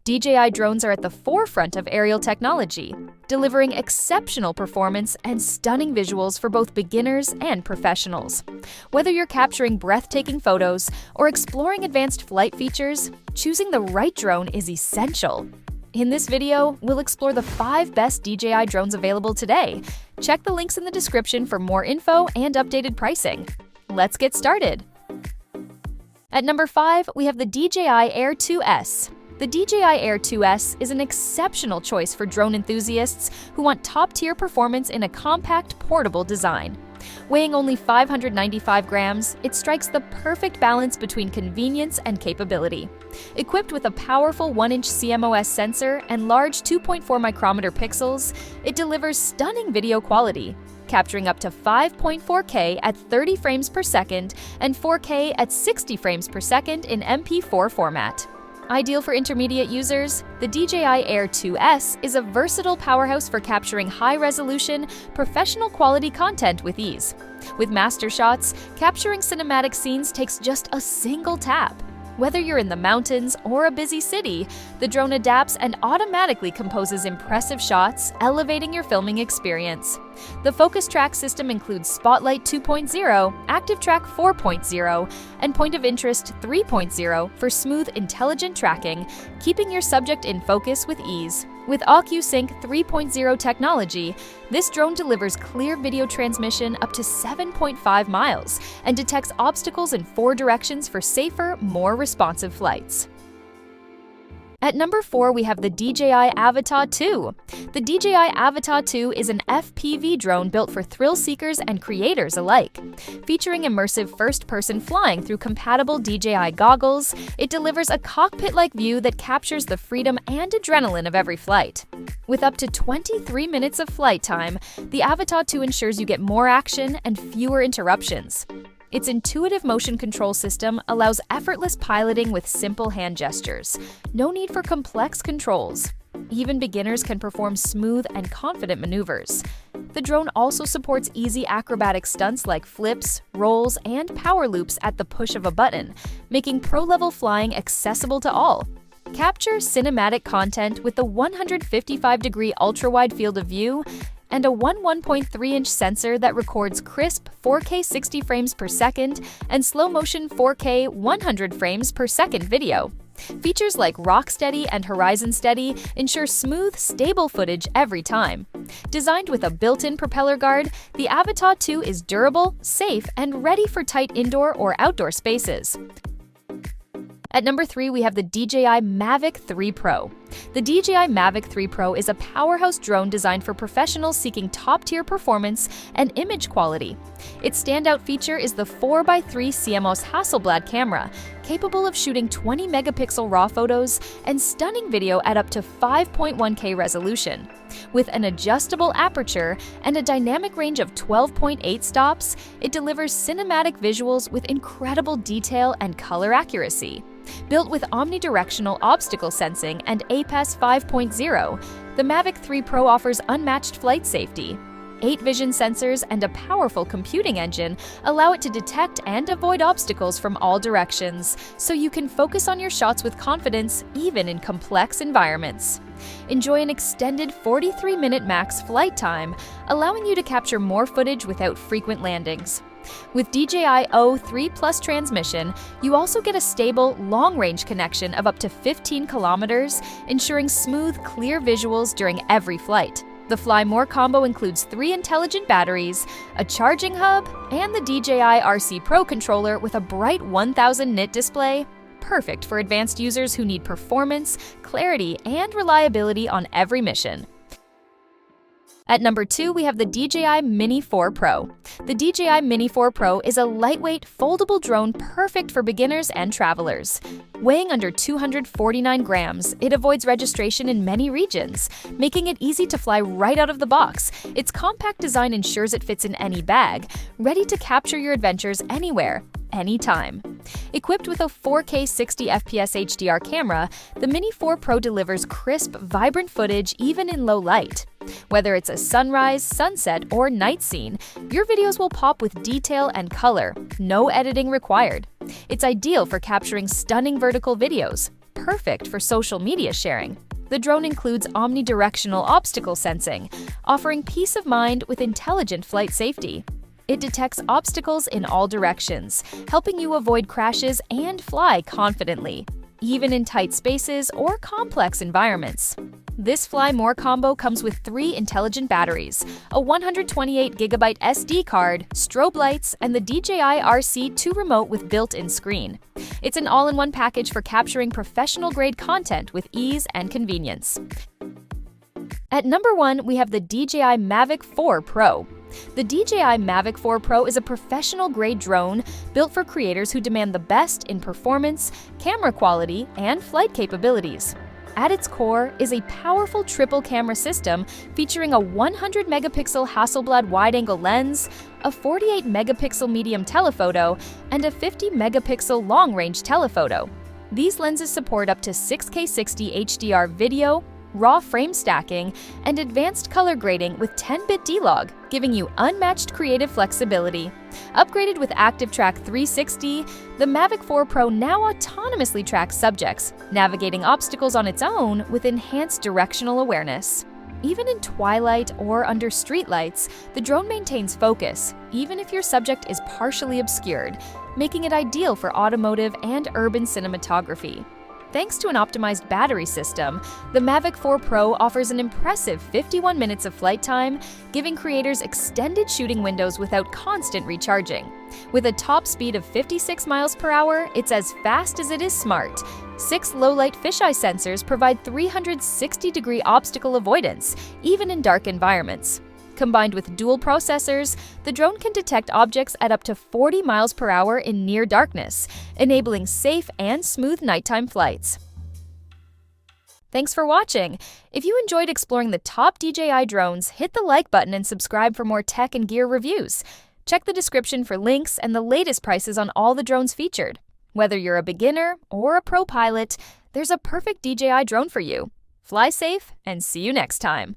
DJI drones are at the forefront of aerial technology, delivering exceptional performance and stunning visuals for both beginners and professionals. Whether you're capturing breathtaking photos or exploring advanced flight features, choosing the right drone is essential. In this video, we'll explore the 5 best DJI drones available today. Check the links in the description for more info and updated pricing. Let's get started. At number 5, we have the DJI Air 2S. The DJI Air 2S is an exceptional choice for drone enthusiasts who want top-tier performance in a compact, portable design. Weighing only 595 grams, it strikes the perfect balance between convenience and capability. Equipped with a powerful 1-inch CMOS sensor and large 2.4 micrometer pixels, it delivers stunning video quality, capturing up to 5.4K at 30 frames per second and 4K at 60 frames per second in MP4 format. Ideal for intermediate users, the DJI Air 2S is a versatile powerhouse for capturing high-resolution, professional-quality content with ease. With master shots, capturing cinematic scenes takes just a single tap. Whether you're in the mountains or a busy city, the drone adapts and automatically composes impressive shots, elevating your filming experience. The Focus Track system includes Spotlight 2.0, Active Track 4.0, and Point of Interest 3.0 for smooth, intelligent tracking, keeping your subject in focus with ease. With OcuSync 3.0 technology, this drone delivers clear video transmission up to 7.5 miles and detects obstacles in 4 directions for safer, more responsive flights. At number 4, we have the DJI Avata 2. The DJI Avata 2 is an FPV drone built for thrill seekers and creators alike. Featuring immersive first-person flying through compatible DJI goggles, it delivers a cockpit-like view that captures the freedom and adrenaline of every flight. With up to 23 minutes of flight time, the Avata 2 ensures you get more action and fewer interruptions. Its intuitive motion control system allows effortless piloting with simple hand gestures. No need for complex controls. Even beginners can perform smooth and confident maneuvers. The drone also supports easy acrobatic stunts like flips, rolls, and power loops at the push of a button, making pro-level flying accessible to all. Capture cinematic content with the 155-degree ultra-wide field of view and a 1.3-inch sensor that records crisp 4K 60 frames per second and slow-motion 4K 100 frames per second video. Features like Rock Steady and Horizon Steady ensure smooth, stable footage every time. Designed with a built-in propeller guard, the Avata 2 is durable, safe, and ready for tight indoor or outdoor spaces. At number 3, we have the DJI Mavic 3 Pro. The DJI Mavic 3 Pro is a powerhouse drone designed for professionals seeking top-tier performance and image quality. Its standout feature is the 4x3 CMOS Hasselblad camera, capable of shooting 20-megapixel RAW photos and stunning video at up to 5.1K resolution. With an adjustable aperture and a dynamic range of 12.8 stops, it delivers cinematic visuals with incredible detail and color accuracy. Built with omnidirectional obstacle sensing and APAS 5.0, the Mavic 3 Pro offers unmatched flight safety. 8 vision sensors and a powerful computing engine allow it to detect and avoid obstacles from all directions, so you can focus on your shots with confidence even in complex environments. Enjoy an extended 43-minute max flight time, allowing you to capture more footage without frequent landings. With DJI O3 Plus transmission, you also get a stable, long-range connection of up to 15 kilometers, ensuring smooth, clear visuals during every flight. The Fly More combo includes 3 intelligent batteries, a charging hub, and the DJI RC Pro controller with a bright 1000 nit display, perfect for advanced users who need performance, clarity, and reliability on every mission. At number 2, we have the DJI Mini 4 Pro. The DJI Mini 4 Pro is a lightweight, foldable drone perfect for beginners and travelers. Weighing under 249 grams, it avoids registration in many regions, making it easy to fly right out of the box. Its compact design ensures it fits in any bag, ready to capture your adventures anywhere, anytime. Equipped with a 4K 60 FPS HDR camera, the Mini 4 Pro delivers crisp, vibrant footage even in low light. Whether it's a sunrise, sunset, or night scene, your videos will pop with detail and color, no editing required. It's ideal for capturing stunning vertical videos, perfect for social media sharing. The drone includes omnidirectional obstacle sensing, offering peace of mind with intelligent flight safety. It detects obstacles in all directions, helping you avoid crashes and fly confidently, even in tight spaces or complex environments. This Fly More combo comes with 3 intelligent batteries, a 128GB SD card, strobe lights, and the DJI RC2 remote with built-in screen. It's an all-in-one package for capturing professional-grade content with ease and convenience. At number 1, we have the DJI Mavic 4 Pro. The DJI Mavic 4 Pro is a professional-grade drone built for creators who demand the best in performance, camera quality, and flight capabilities. At its core is a powerful triple camera system featuring a 100-megapixel Hasselblad wide-angle lens, a 48-megapixel medium telephoto, and a 50-megapixel long-range telephoto. These lenses support up to 6K 60 HDR video, raw frame stacking, and advanced color grading with 10-bit D-Log, giving you unmatched creative flexibility. Upgraded with Active Track 360, the Mavic 4 Pro now autonomously tracks subjects, navigating obstacles on its own with enhanced directional awareness. Even in twilight or under streetlights, the drone maintains focus, even if your subject is partially obscured, making it ideal for automotive and urban cinematography. Thanks to an optimized battery system, the Mavic 4 Pro offers an impressive 51 minutes of flight time, giving creators extended shooting windows without constant recharging. With a top speed of 56 miles per hour, it's as fast as it is smart. 6 low-light fisheye sensors provide 360-degree obstacle avoidance, even in dark environments. Combined with dual processors, the drone can detect objects at up to 40 miles per hour in near darkness, enabling safe and smooth nighttime flights. Thanks for watching! If you enjoyed exploring the top DJI drones, hit the like button and subscribe for more tech and gear reviews. Check the description for links and the latest prices on all the drones featured. Whether you're a beginner or a pro pilot, there's a perfect DJI drone for you. Fly safe and see you next time!